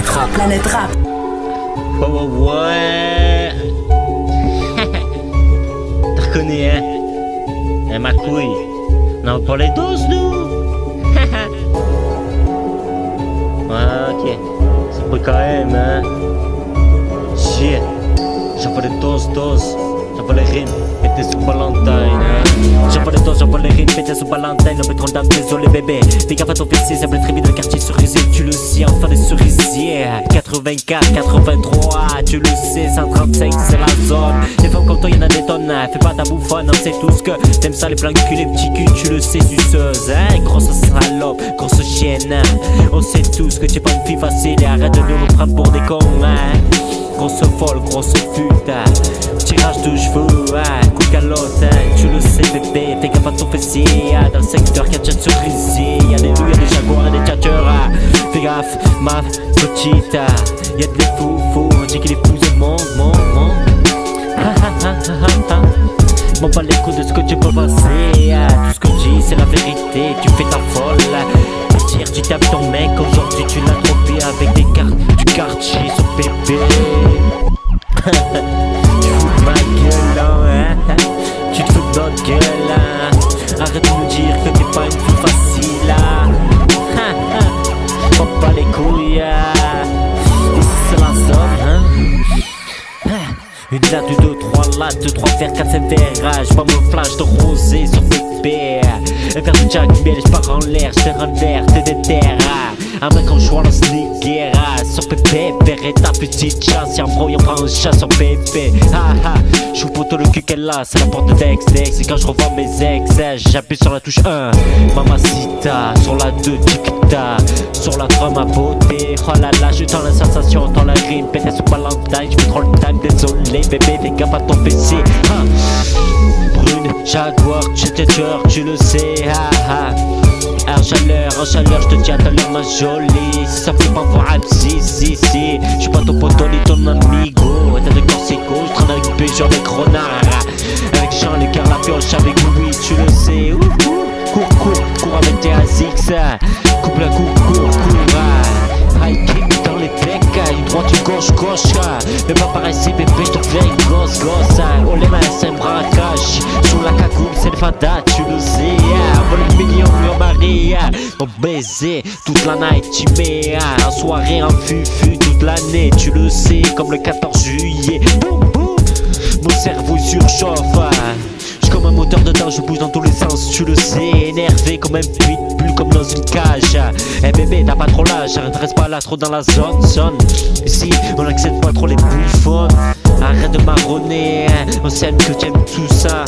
Planète Rap. Planète Rap. Oh ouais. T'as reconnu, hein? Eh ma couille, on a pas les doses nous. Ouais, ok, c'est pas quand même, hein. Shit, j'envoie les doses, j'envoie les rimes, pété sous Valentine, hein. J'envoie les doses, j'envoie les rimes, pété sous Valentine. Le pétrole d'âme, désolé bébé. Fais gaffe à ton PC, ça très vite le quartier cerisier. Tu le sais, enfin des cerisiers. 84, 83, tu le sais, 135 c'est la zone. Des femmes comme toi y'en a des tonnes, fais pas ta bouffonne, on sait tous que t'aimes ça les flingues cul, les petits culs, tu le sais, suceuse, hein. Grosse salope, grosse chienne, hein. On sait tous que t'es pas une fille facile et arrête de nous reprendre pour des cons, hein. Grosse folle, grosse pute, tirage de cheveux, coup de calotte, tu le sais bébé, fais gaffe à ton fessier, dans le secteur qu'il y a déjà de cerisier, y'a des loups, y'a des jaguars et des tchatcheurs, fais gaffe ma petite, y'a de les fous, on dit qu'il est fou de monde, m'en bats les coups de ce que tu peux passer, tout ce que je dis c'est la vérité, tu fais ta folle. Hier tu tapes ton mec, aujourd'hui tu l'as trompé avec des cartes du quartier sur bébé. Tu fous ma gueule, hein. Tu te fous de notre gueule, hein. Arrête de nous dire que t'es pas une fille facile, hein. M'en bats les couilles, ici c'est la zone, hein. Une latte, 2, 3 lattes, 3 verres, 4, 5 verres. J'vois mon flash de rosé sur bébé. Un verre de Jack Miel, j'pars en l'air, j't'ai renvers, t'es des terres. Un mec en jouant dans sneaker. Sur pépé, verre et ta petite chasse. Y'a un bro, y'en prend un chat sur pépé. J'où poto le cul qu'elle a, c'est la porte de Dex. Et quand j'revois mes ex, j'appuie sur la touche 1. Mamacita, sur la 2, tic-tac. Sur la 3, ma beauté. Oh là là, je tends la sensation, dans la rime. Pété sous Valentine, j'fais trop le time, désolé. Bébé, fais gaffe à ton PC. Brune, Jaguar, j'étais tueur, tu le sais. En chaleur, j'te dis à ta l'heure ma jolie. Si ça fait pas voir si. J'suis pas ton poteau ni ton amigo. T'as de corsico, j'traîne avec Péjor des cronards. Avec Jean, les cœurs, la pioche avec Louis, tu le sais. Cours avec tes ASICS. Coupe la cours. High kick dans les becs, une droite, une gauche. Mais pas par ici, bébé, j'te fais une gosse. Oh les mains, c'est un braquage. Sous la cagoule, c'est le fada, tu le sais. Vol le million, mon mari. Mon baiser, toute la night, tu mets. En soirée, en fufu, toute l'année, tu le sais. Comme le 14 juillet. Boum. Mon cerveau surchauffe. Comme un moteur dedans, je bouge dans tous les sens, tu le sais. Énervé comme un pitbull, comme dans une cage. Eh bébé, t'as pas trop l'âge, reste pas là trop dans la zone. Ici, on accepte pas trop les bouffons. Arrête de marronner, on sait que t'aimes tout ça.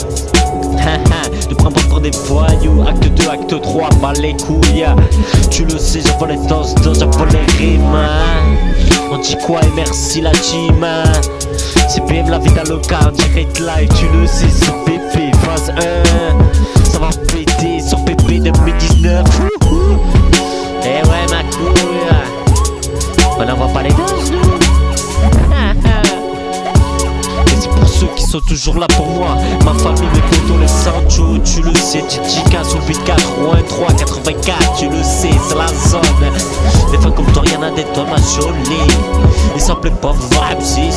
Ne prends pas pour des voyous. Acte 2, acte 3, bas les couilles. Tu le sais, j'envoie les doses, j'envoie les rimes. On dit quoi et merci la team. C'est BM la vie dans le car, direct live, tu le sais, sur PP, phase 1. Ça va péter sur PP 2019. Eh ouais ma couille, on n'envoie pas les doses nous. Et c'est pour ceux qui sont toujours là pour moi. Ma famille, mes potos, les Sancho, tu le sais. Titica, sous 84, 3, 84, tu le sais, c'est la zone. Des fois comme toi, y'en a des tonnes à jolie. Ils s'en plaît pas, vibe, si.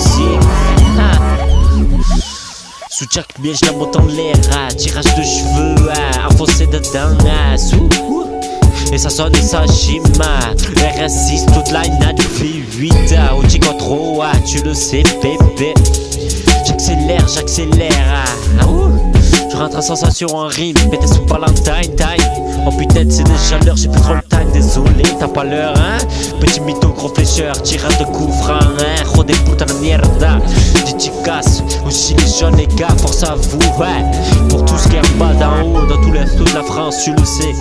Sous Jack Miel, je la monte en l'air. Tirage de cheveux, enfoncé dedans. Et ça sonne et ça gym. RS6, toute la night, V8. Au Tico trop, tu le sais, bébé. J'accélère. Je rentre en sensation en rime, pété sous Valentine. Oh putain, c'est déjà l'heure, j'ai plus trop le time, désolé, t'as pas l'heure, hein. Petit mytho, gros flécheur, tirage de coups francs, hein. Rodé putain de mierda, dédicace aux gilets jaunes, les gars, force à vous, pour tout ce qui est en bas d'en haut, dans tout l'est de la France, tu le sais.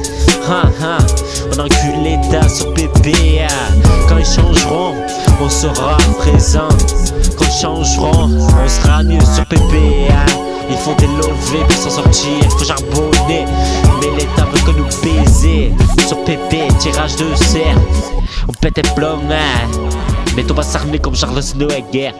On encule l'État sur PP. Quand ils changeront, on sera présent. Quand ils changeront, on sera mieux sur PP. Il faut des lovés pour s'en sortir, faut charbonner. Mais l'État veut que nous baiser. Sur PP, tirage de serre, on pète les plombs. Mais on va s'armer comme Charles Schwarzenegger.